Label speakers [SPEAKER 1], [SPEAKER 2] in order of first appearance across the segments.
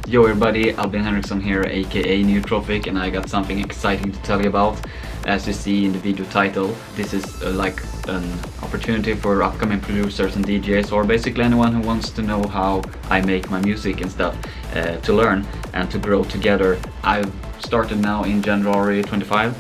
[SPEAKER 1] Yo everybody, Albin Henriksson here, aka Neutrophic, and I got something exciting to tell you about. As you see in the video title, this is like an opportunity for upcoming producers and DJs, or basically anyone who wants to know how I make my music and stuff, to learn and to grow together. I've started now in January 25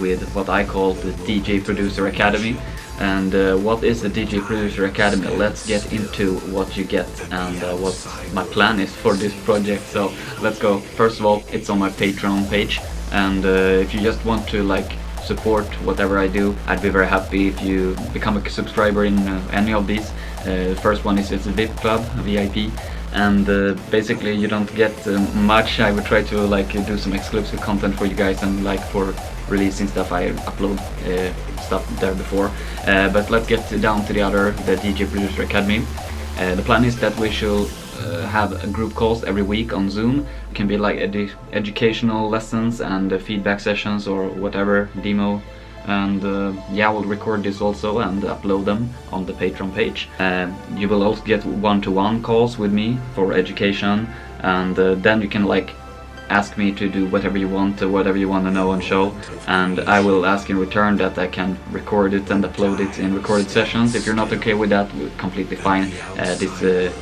[SPEAKER 1] with what I call the DJ Producer Academy. And what is the DJ Producer Academy? Let's get into what you get and what my plan is for this project. So let's go. First of all, it's on my Patreon page, and if you just want to like support whatever I do, I'd be very happy if you become a subscriber in any of these. First one is it's a VIP club, VIP, and basically you don't get much. I would try to like do some exclusive content for you guys, and like for releasing stuff I upload stuff there before. But let's get down to the DJ Producer Academy. The plan is that we should have a group calls every week on Zoom. It can be like educational lessons and feedback sessions or whatever, demo. And yeah, we'll record this also and upload them on the Patreon page. You will also get one-to-one calls with me for education, and then you can like ask me to do whatever you want to know and show, and I will ask in return that I can record it and upload it in recorded sessions. If you're not okay with that, completely fine. This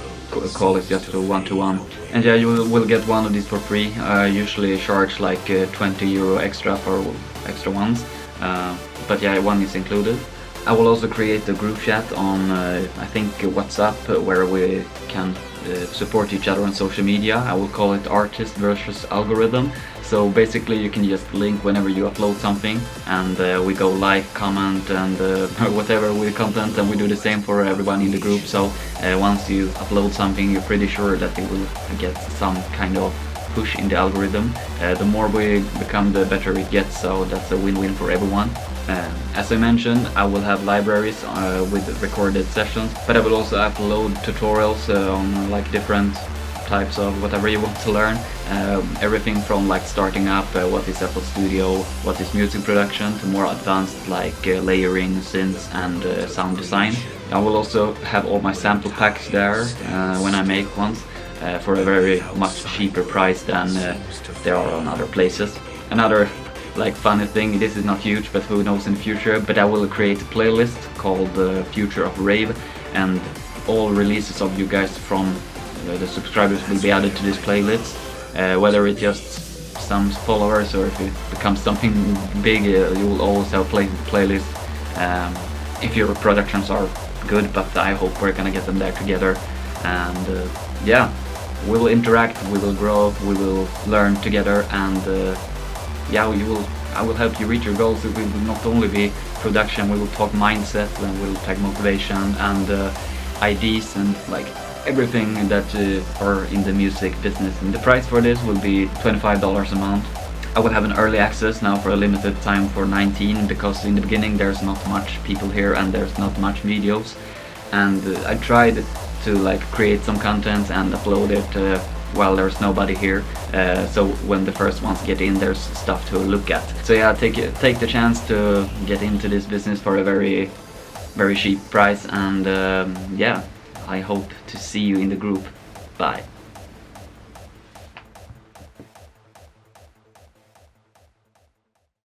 [SPEAKER 1] call is just a one-to-one, and yeah, you will get one of these for free. I usually charge like 20 euro extra for extra ones, but yeah, one is included. I will also create a group chat on I think WhatsApp, where we can support each other on social media. I will call it Artist versus Algorithm. So basically you can just link whenever you upload something, and we go like, comment, and whatever with content, and we do the same for everyone in the group. So once you upload something, you're pretty sure that it will get some kind of push in the algorithm. The more we become, the better it gets, so that's a win-win for everyone. As I mentioned, I will have libraries with recorded sessions, but I will also upload tutorials on like different types of whatever you want to learn. Everything from like starting up, what is FL Studio, what is music production, to more advanced like layering, synths, and sound design. I will also have all my sample packs there when I make ones, for a very much cheaper price than there are on other places. Another like funny thing, this is not huge, but who knows in the future, but I will create a playlist called Future of Rave, and all releases of you guys from the subscribers will be added to this playlist, whether it's just some followers or if it becomes something big, you will always have a playlist if your productions are good, but I hope we're gonna get them there together. And yeah, we will interact, we will grow, we will learn together, and yeah, I will help you reach your goals. It will not only be production, we will talk mindset, and we will talk motivation and ideas and like everything that are in the music business. And the price for this will be $25 a month. I will have an early access now for a limited time for 19, because in the beginning there's not much people here and there's not much videos, and I tried to like create some content and upload it while there's nobody here, so when the first ones get in, there's stuff to look at. So yeah, take the chance to get into this business for a very, very cheap price, and yeah, I hope to see you in the group. Bye.